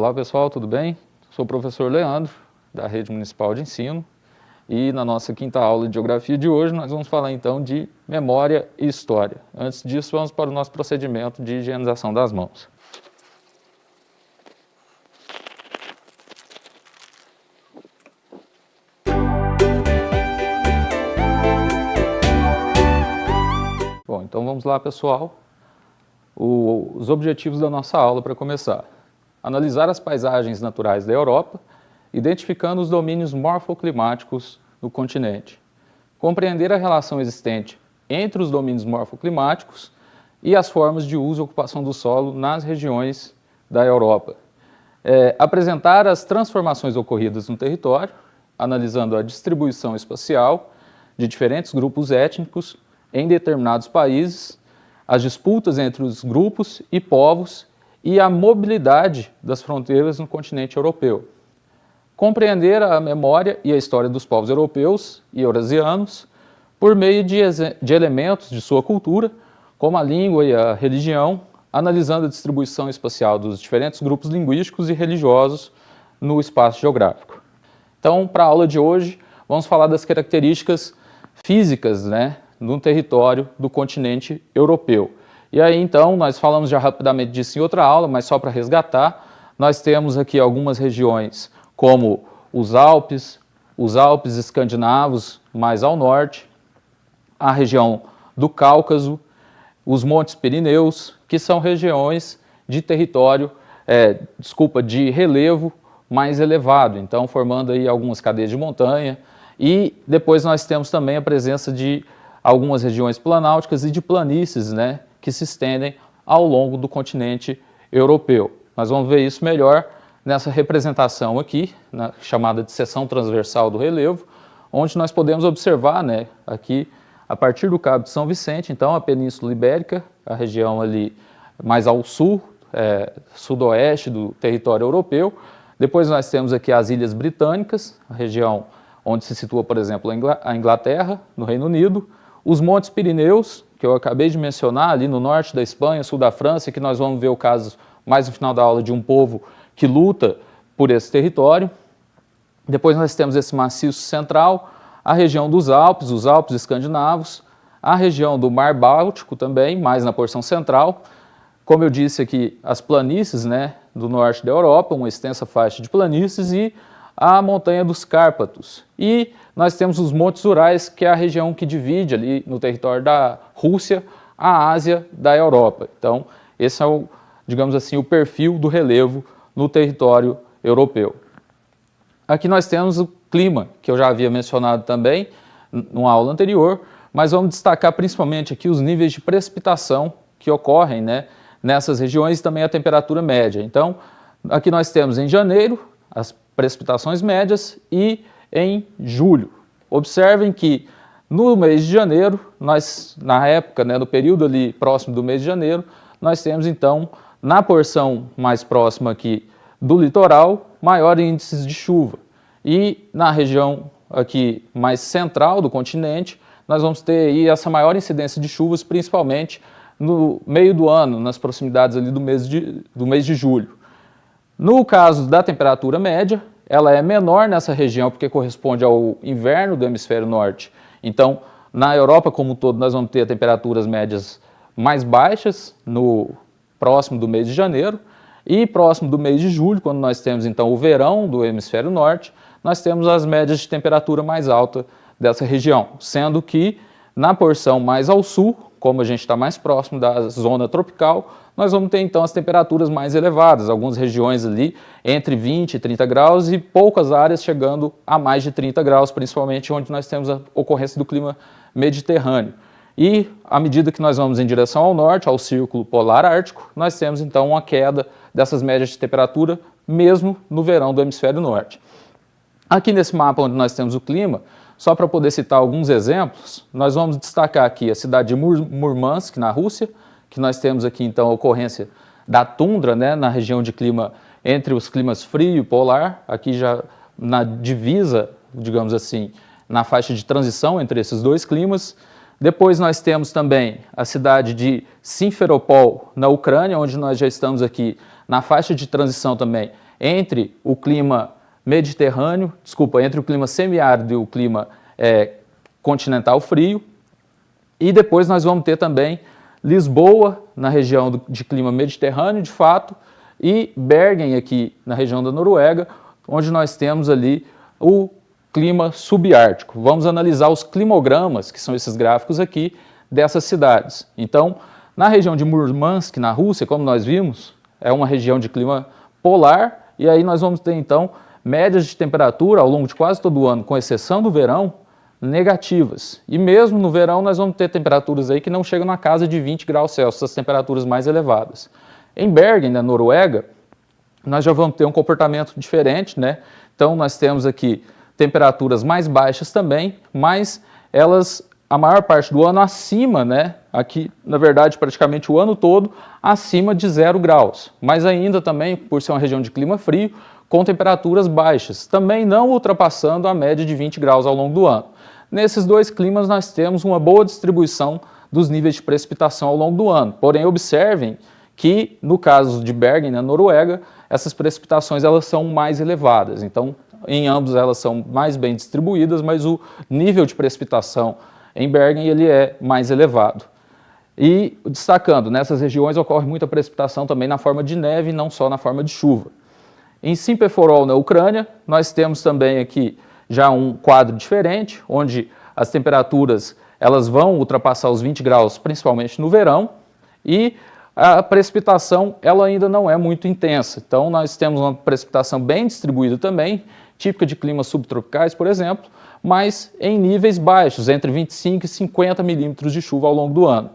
Olá pessoal, tudo bem? Sou o professor Leandro, da Rede Municipal de Ensino, e na nossa quinta aula de Geografia de hoje nós vamos falar então de memória e história. Antes disso, vamos para o nosso procedimento de higienização das mãos. Bom, então vamos lá pessoal, os objetivos da nossa aula para começar. Analisar as paisagens naturais da Europa, identificando os domínios morfoclimáticos do continente. Compreender a relação existente entre os domínios morfoclimáticos e as formas de uso e ocupação do solo nas regiões da Europa. Apresentar as transformações ocorridas no território, analisando a distribuição espacial de diferentes grupos étnicos em determinados países, as disputas entre os grupos e povos e a mobilidade das fronteiras no continente europeu. Compreender a memória e a história dos povos europeus e eurasianos por meio de elementos de sua cultura, como a língua e a religião, analisando a distribuição espacial dos diferentes grupos linguísticos e religiosos no espaço geográfico. Então, para a aula de hoje, vamos falar das características físicas, no território do continente europeu. E aí, então, nós falamos já rapidamente disso em outra aula, mas só para resgatar, nós temos aqui algumas regiões como os Alpes escandinavos mais ao norte, a região do Cáucaso, os Montes Pirineus, que são regiões de território, de relevo mais elevado, então formando aí algumas cadeias de montanha, e depois nós temos também a presença de algumas regiões planáuticas e de planícies, que se estendem ao longo do continente europeu. Nós vamos ver isso melhor nessa representação aqui, chamada de seção transversal do relevo, onde nós podemos observar, aqui, a partir do Cabo de São Vicente, então a Península Ibérica, a região ali mais ao sul, sudoeste do território europeu. Depois nós temos aqui as Ilhas Britânicas, a região onde se situa, por exemplo, a Inglaterra, no Reino Unido, os Montes Pirineus, que eu acabei de mencionar, ali no norte da Espanha, sul da França, que nós vamos ver o caso mais no final da aula de um povo que luta por esse território. Depois nós temos esse maciço central, a região dos Alpes, os Alpes escandinavos, a região do Mar Báltico também, mais na porção central. Como eu disse aqui, as planícies do norte da Europa, uma extensa faixa de planícies, e a montanha dos Cárpatos. E nós temos os Montes Urais, que é a região que divide ali no território da Rússia a Ásia da Europa. Então, esse é digamos assim, o perfil do relevo no território europeu. Aqui nós temos o clima, que eu já havia mencionado também numa aula anterior, mas vamos destacar principalmente aqui os níveis de precipitação que ocorrem nessas regiões e também a temperatura média. Então, aqui nós temos em janeiro as precipitações médias e em julho. Observem que no mês de janeiro, na época, no período ali próximo do mês de janeiro, nós temos então, na porção mais próxima aqui do litoral, maior índices de chuva. E na região aqui mais central do continente, nós vamos ter aí essa maior incidência de chuvas, principalmente no meio do ano, nas proximidades ali do mês de julho. No caso da temperatura média, ela é menor nessa região porque corresponde ao inverno do hemisfério norte. Então, na Europa como um todo, nós vamos ter temperaturas médias mais baixas próximo do mês de janeiro, e próximo do mês de julho, quando nós temos então o verão do hemisfério norte, nós temos as médias de temperatura mais alta dessa região, sendo que na porção mais ao sul, como a gente está mais próximo da zona tropical, nós vamos ter então as temperaturas mais elevadas, algumas regiões ali entre 20 e 30 graus e poucas áreas chegando a mais de 30 graus, principalmente onde nós temos a ocorrência do clima mediterrâneo. E à medida que nós vamos em direção ao norte, ao círculo polar ártico, nós temos então uma queda dessas médias de temperatura mesmo no verão do hemisfério norte. Aqui nesse mapa onde nós temos o clima, só para poder citar alguns exemplos, nós vamos destacar aqui a cidade de Murmansk, na Rússia, que nós temos aqui então a ocorrência da tundra, na região de clima entre os climas frio e polar, aqui já na divisa, digamos assim, na faixa de transição entre esses dois climas. Depois nós temos também a cidade de Simferopol, na Ucrânia, onde nós já estamos aqui na faixa de transição também entre o clima mediterrâneo, entre o clima semiárido e o clima continental frio. E depois nós vamos ter também Lisboa, na região de clima mediterrâneo, de fato, e Bergen, aqui na região da Noruega, onde nós temos ali o clima subártico. Vamos analisar os climogramas, que são esses gráficos aqui, dessas cidades. Então, na região de Murmansk, na Rússia, como nós vimos, é uma região de clima polar, e aí nós vamos ter, então, médias de temperatura ao longo de quase todo o ano, com exceção do verão, negativas. E mesmo no verão nós vamos ter temperaturas aí que não chegam na casa de 20 graus Celsius, as temperaturas mais elevadas. Em Bergen, na Noruega, nós já vamos ter um comportamento diferente, né? Então nós temos aqui temperaturas mais baixas também, mas elas, a maior parte do ano acima, né? Aqui, na verdade, praticamente o ano todo, acima de 0 graus. Mas ainda também, por ser uma região de clima frio, com temperaturas baixas, também não ultrapassando a média de 20 graus ao longo do ano. Nesses dois climas nós temos uma boa distribuição dos níveis de precipitação ao longo do ano. Porém, observem que no caso de Bergen, na Noruega, essas precipitações elas são mais elevadas. Então, em ambos elas são mais bem distribuídas, mas o nível de precipitação em Bergen ele é mais elevado. E destacando, nessas regiões ocorre muita precipitação também na forma de neve, não só na forma de chuva. Em Simferopol, na Ucrânia, nós temos também aqui já um quadro diferente, onde as temperaturas elas vão ultrapassar os 20 graus, principalmente no verão, e a precipitação ela ainda não é muito intensa. Então nós temos uma precipitação bem distribuída também, típica de climas subtropicais, por exemplo, mas em níveis baixos, entre 25 e 50 milímetros de chuva ao longo do ano,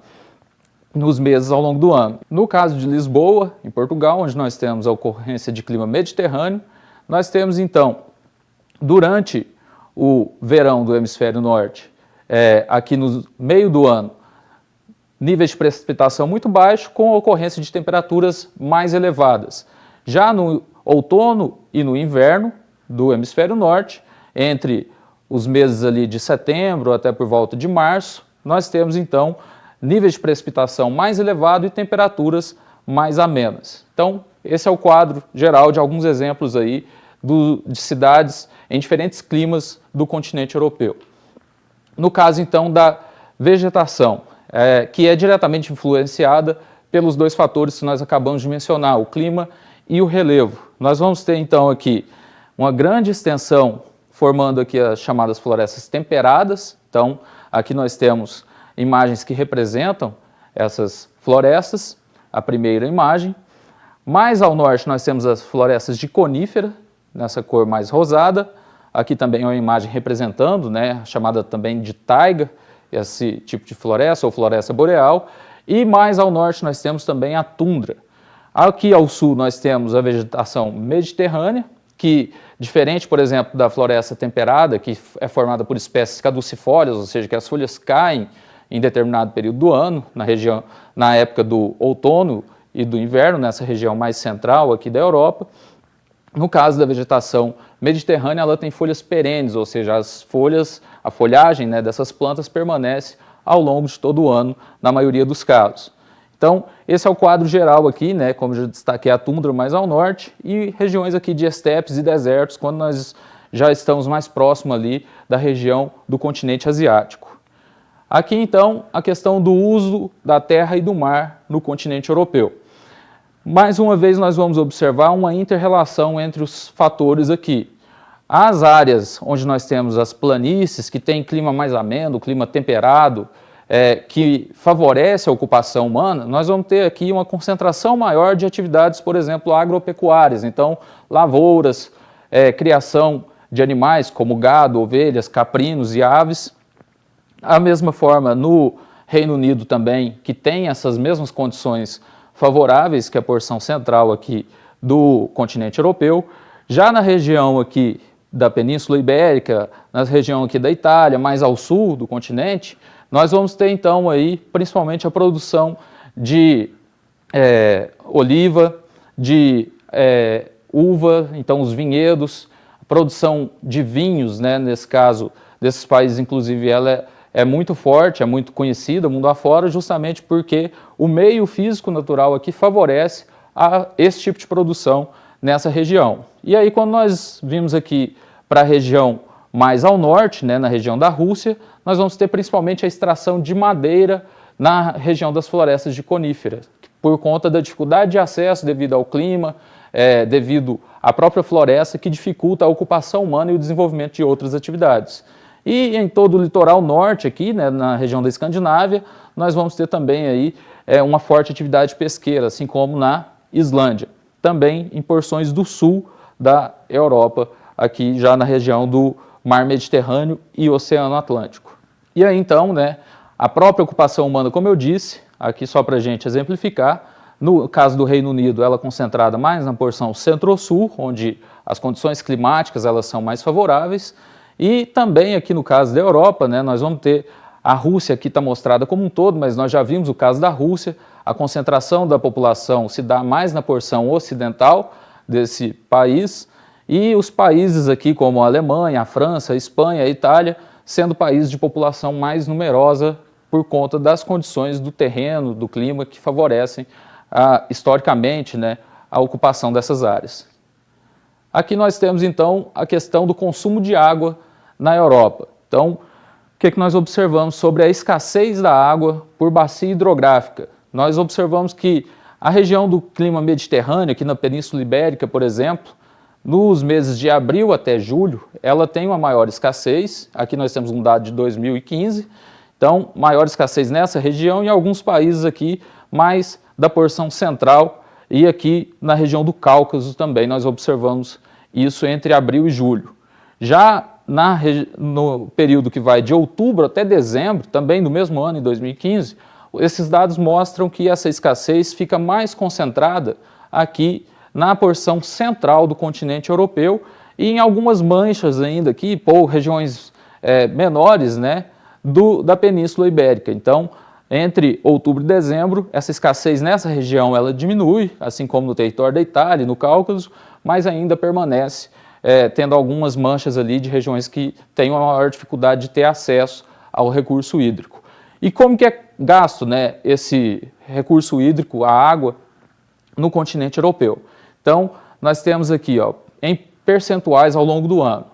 nos meses ao longo do ano. No caso de Lisboa, em Portugal, onde nós temos a ocorrência de clima mediterrâneo, nós temos então, durante o verão do hemisfério norte, aqui no meio do ano, níveis de precipitação muito baixos, com a ocorrência de temperaturas mais elevadas. Já no outono e no inverno do hemisfério norte, entre os meses ali de setembro até por volta de março, nós temos então níveis de precipitação mais elevados e temperaturas mais amenas. Então, esse é o quadro geral de alguns exemplos aí de cidades em diferentes climas do continente europeu. No caso, então, da vegetação, que é diretamente influenciada pelos dois fatores que nós acabamos de mencionar, o clima e o relevo. Nós vamos ter, então, aqui uma grande extensão formando aqui as chamadas florestas temperadas. Então, aqui nós temos imagens que representam essas florestas, a primeira imagem. Mais ao norte nós temos as florestas de conífera, nessa cor mais rosada. Aqui também é uma imagem representando, né, chamada também de taiga, esse tipo de floresta ou floresta boreal. E mais ao norte nós temos também a tundra. Aqui ao sul nós temos a vegetação mediterrânea, que, diferente, por exemplo, da floresta temperada, que é formada por espécies caducifólias, ou seja, que as folhas caem em determinado período do ano, na época do outono e do inverno, nessa região mais central aqui da Europa. No caso da vegetação mediterrânea, ela tem folhas perenes, ou seja, a folhagem, né, dessas plantas permanece ao longo de todo o ano, na maioria dos casos. Então, esse é o quadro geral aqui, né, como já destaquei, a tundra mais ao norte e regiões aqui de estepes e desertos, quando nós já estamos mais próximo ali da região do continente asiático. Aqui, então, a questão do uso da terra e do mar no continente europeu. Mais uma vez, nós vamos observar uma inter-relação entre os fatores aqui. As áreas onde nós temos as planícies, que têm clima mais ameno, clima temperado, que favorece a ocupação humana, nós vamos ter aqui uma concentração maior de atividades, por exemplo, agropecuárias. Então, lavouras, criação de animais como gado, ovelhas, caprinos e aves. Da mesma forma, no Reino Unido também, que tem essas mesmas condições favoráveis que a porção central aqui do continente europeu. Já na região aqui da Península Ibérica, na região aqui da Itália, mais ao sul do continente, nós vamos ter então aí principalmente a produção de oliva, de uva, então os vinhedos, a produção de vinhos, né, nesse caso desses países, inclusive ela é muito forte, é muito conhecida mundo afora, justamente porque o meio físico natural aqui favorece esse tipo de produção nessa região. E aí, quando nós vimos aqui para a região mais ao norte, né, na região da Rússia, nós vamos ter principalmente a extração de madeira na região das florestas de coníferas, por conta da dificuldade de acesso devido ao clima, devido à própria floresta, que dificulta a ocupação humana e o desenvolvimento de outras atividades. E em todo o litoral norte aqui, né, na região da Escandinávia, nós vamos ter também aí uma forte atividade pesqueira, assim como na Islândia. Também em porções do sul da Europa, aqui já na região do Mar Mediterrâneo e Oceano Atlântico. E aí então, né, a própria ocupação humana, como eu disse, aqui só para a gente exemplificar, no caso do Reino Unido, ela é concentrada mais na porção centro-sul, onde as condições climáticas elas são mais favoráveis, e também aqui no caso da Europa, né, nós vamos ter a Rússia, aqui está mostrada como um todo, mas nós já vimos o caso da Rússia, a concentração da população se dá mais na porção ocidental desse país, e os países aqui como a Alemanha, a França, a Espanha, a Itália, sendo países de população mais numerosa por conta das condições do terreno, do clima, que favorecem historicamente, né, a ocupação dessas áreas. Aqui nós temos então a questão do consumo de água na Europa. Então, o que nós observamos sobre a escassez da água por bacia hidrográfica? Nós observamos que a região do clima mediterrâneo, aqui na Península Ibérica, por exemplo, nos meses de abril até julho, ela tem uma maior escassez. Aqui nós temos um dado de 2015, então maior escassez nessa região e alguns países aqui mais da porção central e aqui na região do Cáucaso também nós observamos isso entre abril e julho. Já no período que vai de outubro até dezembro, também no mesmo ano, em 2015, esses dados mostram que essa escassez fica mais concentrada aqui na porção central do continente europeu e em algumas manchas ainda aqui, por regiões menores, né, da Península Ibérica. Então, entre outubro e dezembro, essa escassez nessa região ela diminui, assim como no território da Itália, no Cáucaso, mas ainda permanece tendo algumas manchas ali de regiões que têm uma maior dificuldade de ter acesso ao recurso hídrico. E como que é gasto, né, esse recurso hídrico, a água, no continente europeu? Então, nós temos aqui, ó, em percentuais ao longo do ano.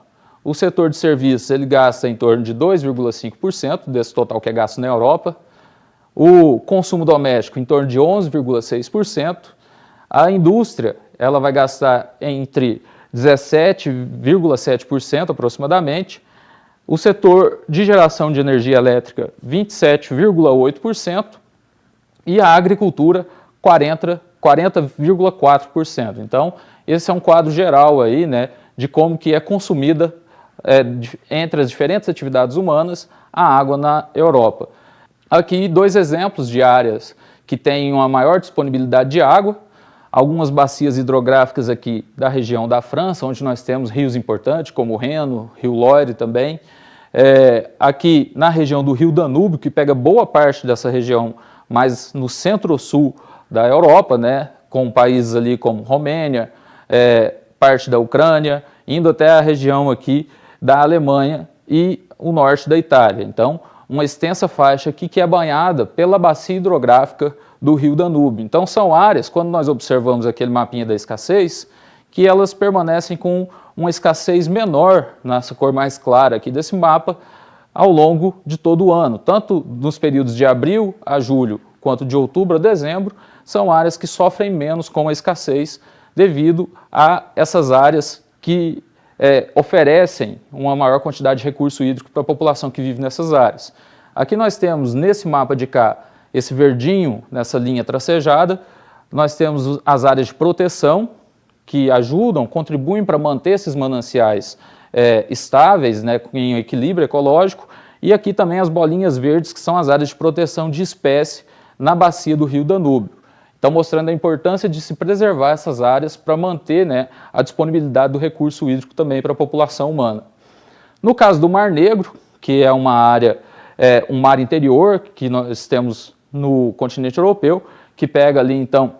O setor de serviços ele gasta em torno de 2,5% desse total que é gasto na Europa. O consumo doméstico em torno de 11,6%. A indústria ela vai gastar entre 17,7% aproximadamente. O setor de geração de energia elétrica, 27,8%. E a agricultura, 40,4%. Então, esse é um quadro geral aí, né, de como que é consumida entre as diferentes atividades humanas a água na Europa. Aqui dois exemplos de áreas que têm uma maior disponibilidade de água, algumas bacias hidrográficas aqui da região da França, onde nós temos rios importantes como o Reno, Rio Loire também, aqui na região do Rio Danúbio, que pega boa parte dessa região, mas no centro-sul da Europa, né, com países ali como Romênia, parte da Ucrânia, indo até a região aqui da Alemanha e o norte da Itália. Então, uma extensa faixa aqui que é banhada pela bacia hidrográfica do Rio Danúbio. Então, são áreas, quando nós observamos aquele mapinha da escassez, que elas permanecem com uma escassez menor, nessa cor mais clara aqui desse mapa, ao longo de todo o ano, tanto nos períodos de abril a julho, quanto de outubro a dezembro, são áreas que sofrem menos com a escassez devido a essas áreas que oferecem uma maior quantidade de recurso hídrico para a população que vive nessas áreas. Aqui nós temos, nesse mapa de cá, esse verdinho, nessa linha tracejada, nós temos as áreas de proteção, que ajudam, contribuem para manter esses mananciais estáveis, né, em equilíbrio ecológico, e aqui também as bolinhas verdes, que são as áreas de proteção de espécie na bacia do Rio Danúbio. Então, mostrando a importância de se preservar essas áreas para manter, né, a disponibilidade do recurso hídrico também para a população humana. No caso do Mar Negro, que é uma área, um mar interior que nós temos no continente europeu, que pega ali, então,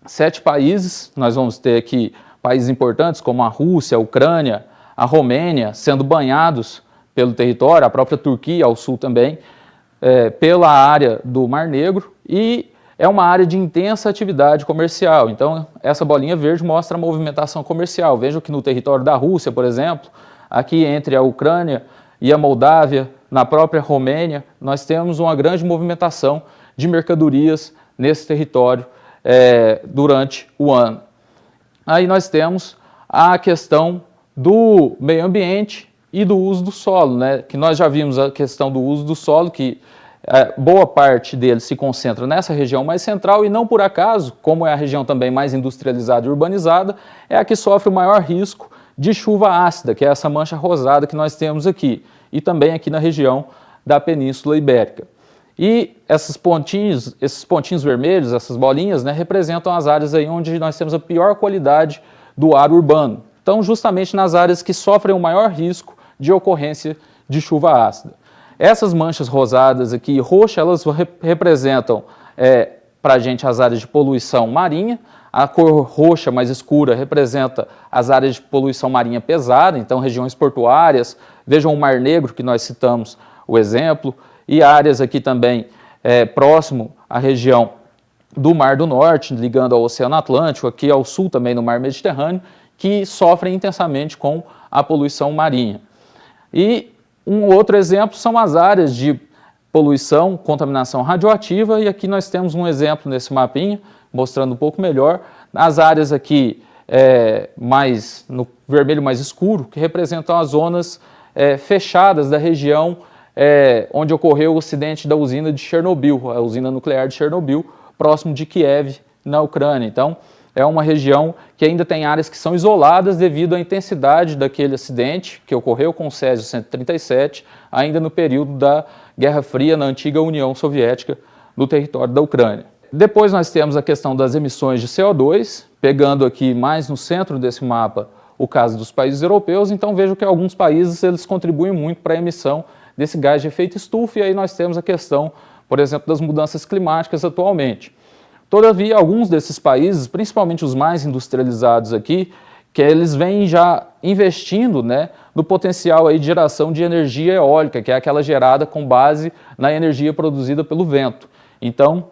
7 países. Nós vamos ter aqui países importantes como a Rússia, a Ucrânia, a Romênia, sendo banhados pelo território, a própria Turquia ao sul também, pela área do Mar Negro, e é uma área de intensa atividade comercial. Então, essa bolinha verde mostra a movimentação comercial. Vejam que no território da Rússia, por exemplo, aqui entre a Ucrânia e a Moldávia, na própria Romênia, nós temos uma grande movimentação de mercadorias nesse território durante o ano. Aí nós temos a questão do meio ambiente e do uso do solo, né? Que nós já vimos a questão do uso do solo, que boa parte dele se concentra nessa região mais central e não por acaso, como é a região também mais industrializada e urbanizada, é a que sofre o maior risco de chuva ácida, que é essa mancha rosada que nós temos aqui, e também aqui na região da Península Ibérica. E esses pontinhos vermelhos, essas bolinhas, né, representam as áreas aí onde nós temos a pior qualidade do ar urbano. Então, justamente nas áreas que sofrem o maior risco de ocorrência de chuva ácida. Essas manchas rosadas aqui, roxas, elas representam para a gente as áreas de poluição marinha. A cor roxa mais escura representa as áreas de poluição marinha pesada, então regiões portuárias. Vejam o Mar Negro, que nós citamos o exemplo, e áreas aqui também próximo à região do Mar do Norte, ligando ao Oceano Atlântico, aqui ao sul também no Mar Mediterrâneo, que sofrem intensamente com a poluição marinha. E um outro exemplo são as áreas de poluição, contaminação radioativa, e aqui nós temos um exemplo nesse mapinha, mostrando um pouco melhor, as áreas aqui mais no vermelho mais escuro, que representam as zonas fechadas da região onde ocorreu o acidente da usina de Chernobyl, a usina nuclear de Chernobyl, próximo de Kiev, na Ucrânia. Então, é uma região que ainda tem áreas que são isoladas devido à intensidade daquele acidente que ocorreu com o Césio-137, ainda no período da Guerra Fria na antiga União Soviética, no território da Ucrânia. Depois nós temos a questão das emissões de CO2, pegando aqui mais no centro desse mapa o caso dos países europeus. Então vejo que alguns países eles contribuem muito para a emissão desse gás de efeito estufa, e aí nós temos a questão, por exemplo, das mudanças climáticas atualmente. Todavia, alguns desses países, principalmente os mais industrializados aqui, que eles vêm já investindo, né, no potencial aí de geração de energia eólica, que é aquela gerada com base na energia produzida pelo vento. Então,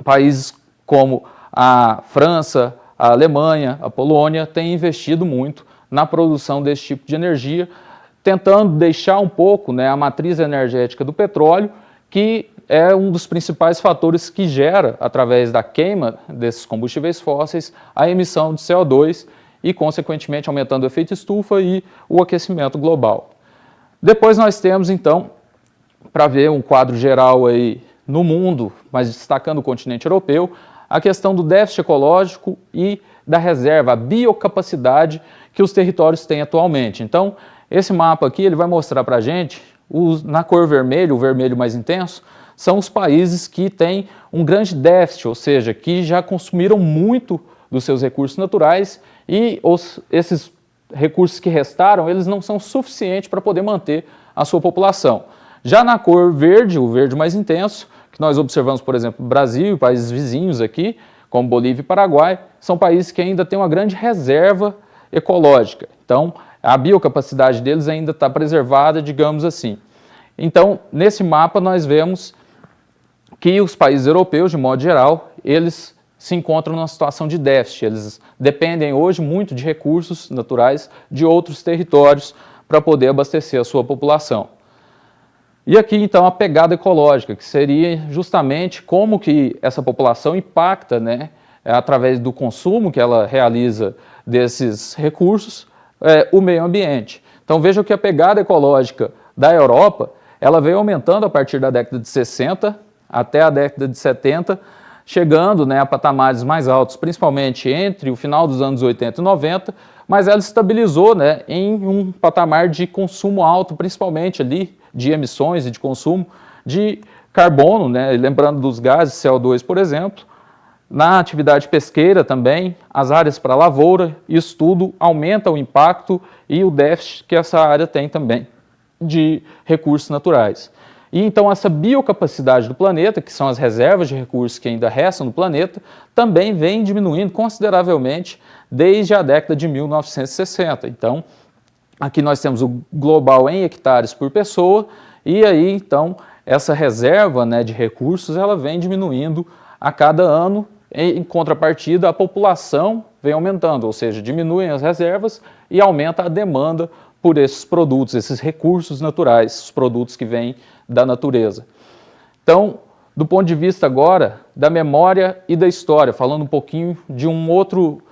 países como a França, a Alemanha, a Polônia têm investido muito na produção desse tipo de energia, tentando deixar um pouco, né, a matriz energética do petróleo, que é um dos principais fatores que gera, através da queima desses combustíveis fósseis, a emissão de CO2 e, consequentemente, aumentando o efeito estufa e o aquecimento global. Depois nós temos, então, para ver um quadro geral aí no mundo, mas destacando o continente europeu, a questão do déficit ecológico e da reserva, a biocapacidade que os territórios têm atualmente. Então, esse mapa aqui ele vai mostrar para a gente, na cor vermelho, o vermelho mais intenso, são os países que têm um grande déficit, ou seja, que já consumiram muito dos seus recursos naturais e esses recursos que restaram, eles não são suficientes para poder manter a sua população. Já na cor verde, o verde mais intenso, que nós observamos, por exemplo, Brasil e países vizinhos aqui, como Bolívia e Paraguai, são países que ainda têm uma grande reserva ecológica. Então, a biocapacidade deles ainda está preservada, digamos assim. Então, nesse mapa nós vemos que os países europeus, de modo geral, eles se encontram numa situação de déficit. Eles dependem hoje muito de recursos naturais de outros territórios para poder abastecer a sua população. E aqui, então, a pegada ecológica, que seria justamente como que essa população impacta, né, através do consumo que ela realiza desses recursos, o meio ambiente. Então, vejam que a pegada ecológica da Europa, ela veio aumentando a partir da década de 60 até a década de 70, chegando, né, a patamares mais altos, principalmente entre o final dos anos 80 e 90, mas ela estabilizou, né, em um patamar de consumo alto, principalmente ali de emissões e de consumo de carbono, né, lembrando dos gases CO2, por exemplo. Na atividade pesqueira também, as áreas para lavoura, isso tudo aumenta o impacto e o déficit que essa área tem também de recursos naturais. E então essa biocapacidade do planeta, que são as reservas de recursos que ainda restam no planeta, também vem diminuindo consideravelmente desde a década de 1960. Então, aqui nós temos o global em hectares por pessoa, e aí então essa reserva, né, de recursos ela vem diminuindo a cada ano. Em contrapartida, a população vem aumentando, ou seja, diminuem as reservas e aumenta a demanda por esses produtos, esses recursos naturais, os produtos que vêm da natureza. Então, do ponto de vista agora da memória e da história, falando um pouquinho de um outro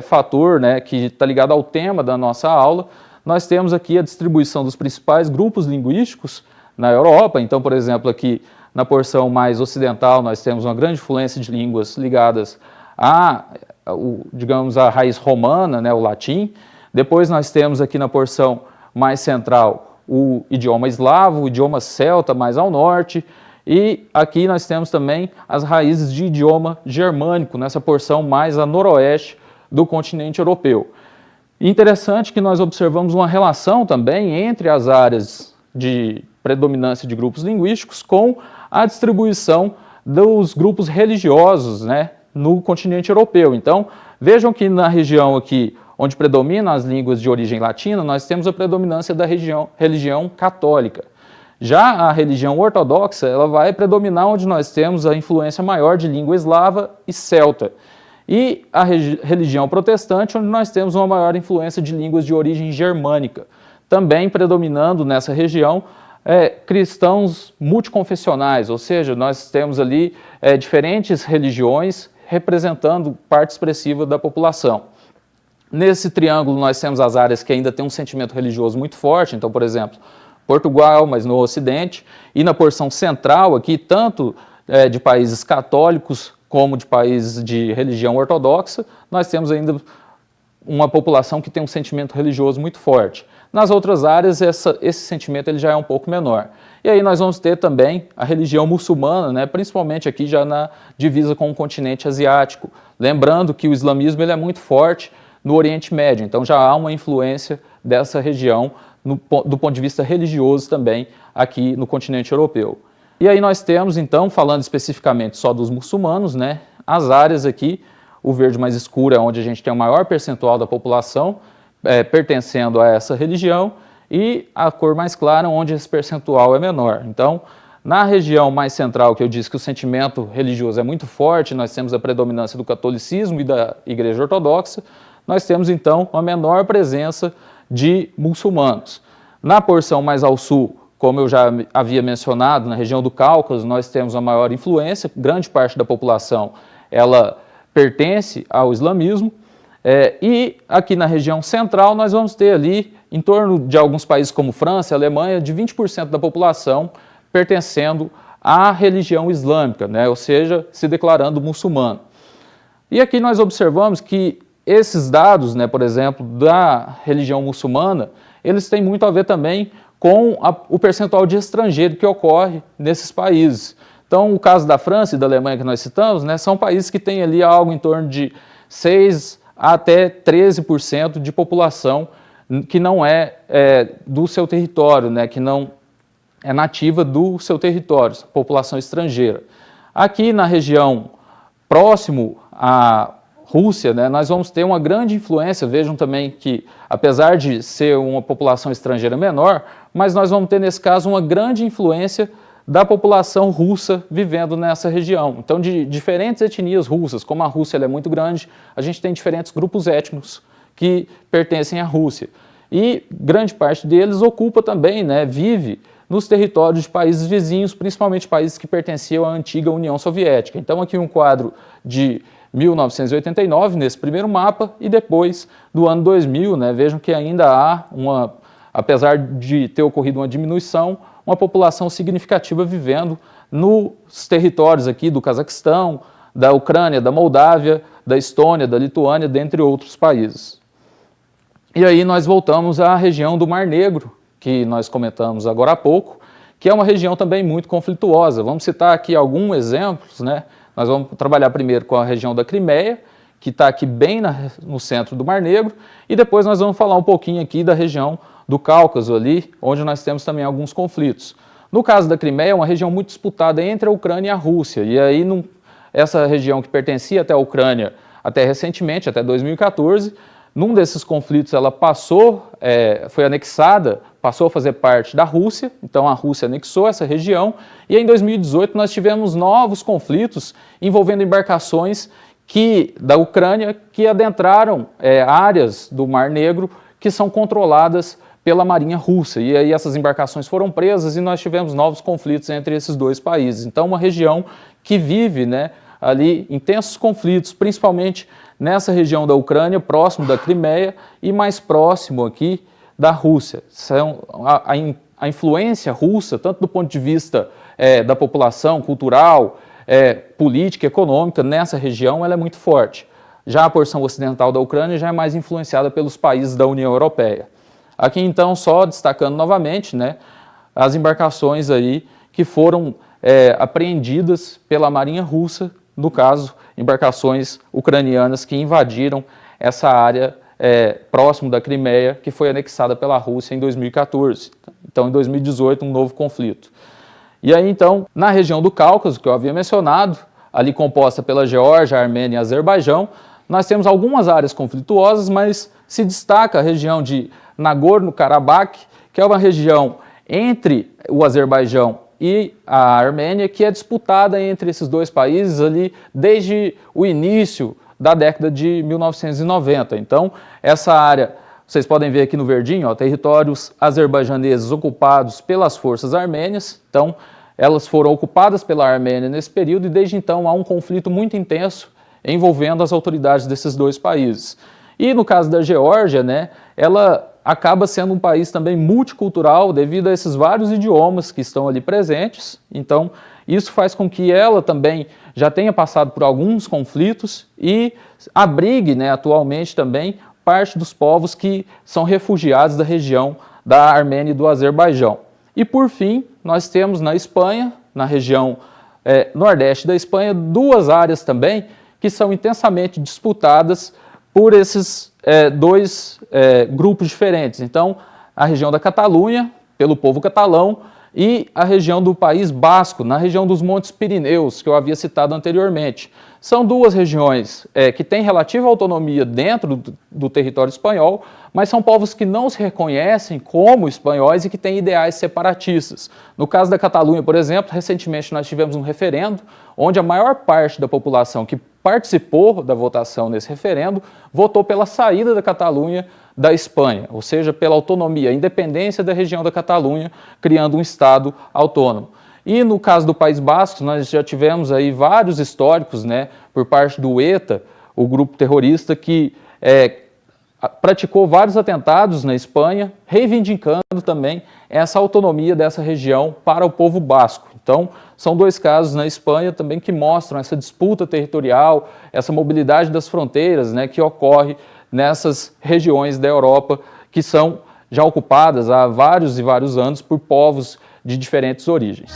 fator, né, que está ligado ao tema da nossa aula, nós temos aqui a distribuição dos principais grupos linguísticos na Europa. Então, por exemplo, aqui na porção mais ocidental, nós temos uma grande influência de línguas ligadas digamos, a raiz romana, né, o latim. Depois nós temos aqui na porção mais central o idioma eslavo, o idioma celta mais ao norte. E aqui nós temos também as raízes de idioma germânico, nessa porção mais a noroeste do continente europeu. Interessante que nós observamos uma relação também entre as áreas de predominância de grupos linguísticos com a distribuição dos grupos religiosos, né, no continente europeu. Então, vejam que na região aqui, onde predominam as línguas de origem latina, nós temos a predominância da religião católica. Já a religião ortodoxa, ela vai predominar onde nós temos a influência maior de língua eslava e celta. E a religião protestante, onde nós temos uma maior influência de línguas de origem germânica. Também predominando nessa região cristãos multiconfessionais, ou seja, nós temos ali diferentes religiões representando parte expressiva da população. Nesse triângulo nós temos as áreas que ainda têm um sentimento religioso muito forte, então, por exemplo, Portugal, mas no Ocidente, e na porção central aqui, tanto de países católicos como de países de religião ortodoxa, nós temos ainda uma população que tem um sentimento religioso muito forte. Nas outras áreas, esse sentimento ele já é um pouco menor. E aí nós vamos ter também a religião muçulmana, né, principalmente aqui já na divisa com o continente asiático. Lembrando que o islamismo ele é muito forte no Oriente Médio, então já há uma influência dessa região do ponto de vista religioso também aqui no continente europeu. E aí nós temos, então, falando especificamente só dos muçulmanos, né, as áreas aqui, o verde mais escuro é onde a gente tem o maior percentual da população pertencendo a essa religião, e a cor mais clara onde esse percentual é menor. Então, na região mais central, que eu disse que o sentimento religioso é muito forte, nós temos a predominância do catolicismo e da Igreja Ortodoxa, nós temos então uma menor presença de muçulmanos. Na porção mais ao sul, como eu já havia mencionado, na região do Cáucaso, nós temos uma maior influência, grande parte da população ela pertence ao islamismo, e aqui na região central nós vamos ter ali, em torno de alguns países como França e Alemanha, de 20% da população pertencendo à religião islâmica, né? Ou seja, se declarando muçulmano. E aqui nós observamos que esses dados, né, por exemplo, da religião muçulmana, eles têm muito a ver também com o percentual de estrangeiro que ocorre nesses países. Então, o caso da França e da Alemanha que nós citamos, né, são países que têm ali algo em torno de 6 até 13% de população que não é do seu território, né, que não é nativa do seu território, população estrangeira. Aqui na região próximo à Rússia, né, nós vamos ter uma grande influência, vejam também que, apesar de ser uma população estrangeira menor, mas nós vamos ter nesse caso uma grande influência da população russa vivendo nessa região. Então, de diferentes etnias russas, como a Rússia ela é muito grande, a gente tem diferentes grupos étnicos que pertencem à Rússia. E grande parte deles ocupa também, né, vive nos territórios de países vizinhos, principalmente países que pertenciam à antiga União Soviética. Então, aqui um quadro de 1989, nesse primeiro mapa, e depois do ano 2000, né, vejam que ainda há apesar de ter ocorrido uma diminuição, uma população significativa vivendo nos territórios aqui do Cazaquistão, da Ucrânia, da Moldávia, da Estônia, da Lituânia, dentre outros países. E aí nós voltamos à região do Mar Negro, que nós comentamos agora há pouco, que é uma região também muito conflituosa. Vamos citar aqui alguns exemplos, né? Nós vamos trabalhar primeiro com a região da Crimeia, que está aqui bem no centro do Mar Negro, e depois nós vamos falar um pouquinho aqui da região do Cáucaso ali, onde nós temos também alguns conflitos. No caso da Crimeia, é uma região muito disputada entre a Ucrânia e a Rússia, e aí essa região que pertencia até a Ucrânia até recentemente, até 2014, num desses conflitos ela foi anexada, passou a fazer parte da Rússia, então a Rússia anexou essa região, e em 2018 nós tivemos novos conflitos envolvendo embarcações da Ucrânia que adentraram áreas do Mar Negro que são controladas pela Marinha Russa, e aí essas embarcações foram presas e nós tivemos novos conflitos entre esses dois países. Então uma região que vive, né, ali intensos conflitos, principalmente nessa região da Ucrânia, próximo da Crimeia e mais próximo aqui da Rússia. A influência russa, tanto do ponto de vista da população, cultural, política, econômica, nessa região, ela é muito forte. Já a porção ocidental da Ucrânia já é mais influenciada pelos países da União Europeia. Aqui, então, só destacando novamente, né, as embarcações aí que foram apreendidas pela Marinha Russa, no caso, embarcações ucranianas que invadiram essa área próximo da Crimeia, que foi anexada pela Rússia em 2014. Então, em 2018, um novo conflito. E aí, então, na região do Cáucaso, que eu havia mencionado, ali composta pela Geórgia, Armênia e Azerbaijão, nós temos algumas áreas conflituosas, mas se destaca a região de Nagorno-Karabakh, que é uma região entre o Azerbaijão e a Armênia, que é disputada entre esses dois países ali desde o início da década de 1990. Então, essa área, vocês podem ver aqui no verdinho, ó, territórios azerbaijaneses ocupados pelas forças armênias. Então, elas foram ocupadas pela Armênia nesse período e desde então há um conflito muito intenso envolvendo as autoridades desses dois países. E no caso da Geórgia, né, ela acaba sendo um país também multicultural devido a esses vários idiomas que estão ali presentes. Então, isso faz com que ela também já tenha passado por alguns conflitos e abrigue, né, atualmente também parte dos povos que são refugiados da região da Armênia e do Azerbaijão. E por fim, nós temos na Espanha, na região nordeste da Espanha, duas áreas também que são intensamente disputadas por esses dois grupos diferentes. Então, a região da Catalunha, pelo povo catalão, e a região do País Basco, na região dos Montes Pirineus, que eu havia citado anteriormente. São duas regiões que têm relativa autonomia dentro do território espanhol, mas são povos que não se reconhecem como espanhóis e que têm ideais separatistas. No caso da Catalunha, por exemplo, recentemente nós tivemos um referendo onde a maior parte da população que participou da votação nesse referendo votou pela saída da Catalunha da Espanha, ou seja, pela autonomia, a independência da região da Catalunha, criando um Estado autônomo. E no caso do País Basco, nós já tivemos aí vários históricos, né, por parte do ETA, o grupo terrorista que praticou vários atentados na Espanha, reivindicando também essa autonomia dessa região para o povo basco. Então, são dois casos na Espanha também que mostram essa disputa territorial, essa mobilidade das fronteiras, né, que ocorre nessas regiões da Europa que são já ocupadas há vários e vários anos por povos de diferentes origens.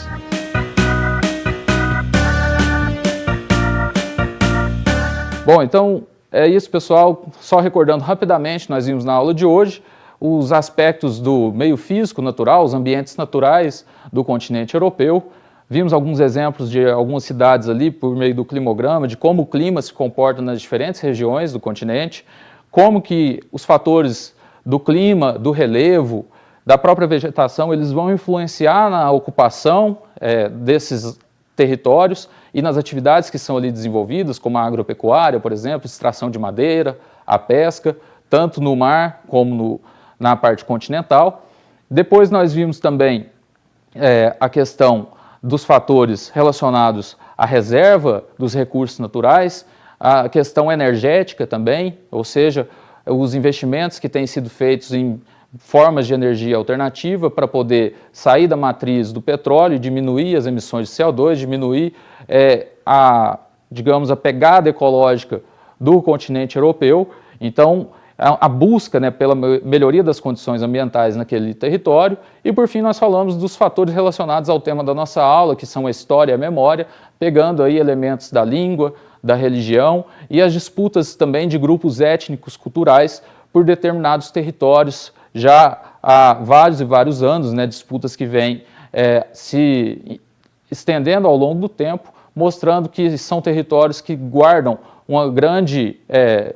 Bom, então é isso, pessoal. Só recordando rapidamente, nós vimos na aula de hoje os aspectos do meio físico natural, os ambientes naturais do continente europeu. Vimos alguns exemplos de algumas cidades ali por meio do climograma, de como o clima se comporta nas diferentes regiões do continente, como que os fatores do clima, do relevo, da própria vegetação, eles vão influenciar na ocupação desses territórios e nas atividades que são ali desenvolvidas, como a agropecuária, por exemplo, extração de madeira, a pesca, tanto no mar como na parte continental. Depois nós vimos também a questão dos fatores relacionados à reserva dos recursos naturais, a questão energética também, ou seja, os investimentos que têm sido feitos em formas de energia alternativa para poder sair da matriz do petróleo, diminuir as emissões de CO2, diminuir a pegada ecológica do continente europeu. Então, a busca, né, pela melhoria das condições ambientais naquele território. E, por fim, nós falamos dos fatores relacionados ao tema da nossa aula, que são a história e a memória, pegando aí elementos da língua, da religião e as disputas também de grupos étnicos, culturais, por determinados territórios, já há vários e vários anos, né, disputas que vêm se estendendo ao longo do tempo, mostrando que são territórios que guardam uma grande,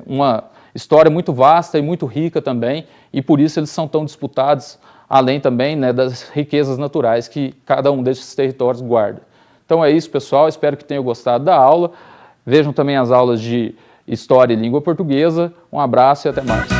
uma história muito vasta e muito rica também, e por isso eles são tão disputados, além também, né, das riquezas naturais que cada um desses territórios guarda. Então é isso, pessoal, espero que tenham gostado da aula. Vejam também as aulas de História e Língua Portuguesa. Um abraço e até mais.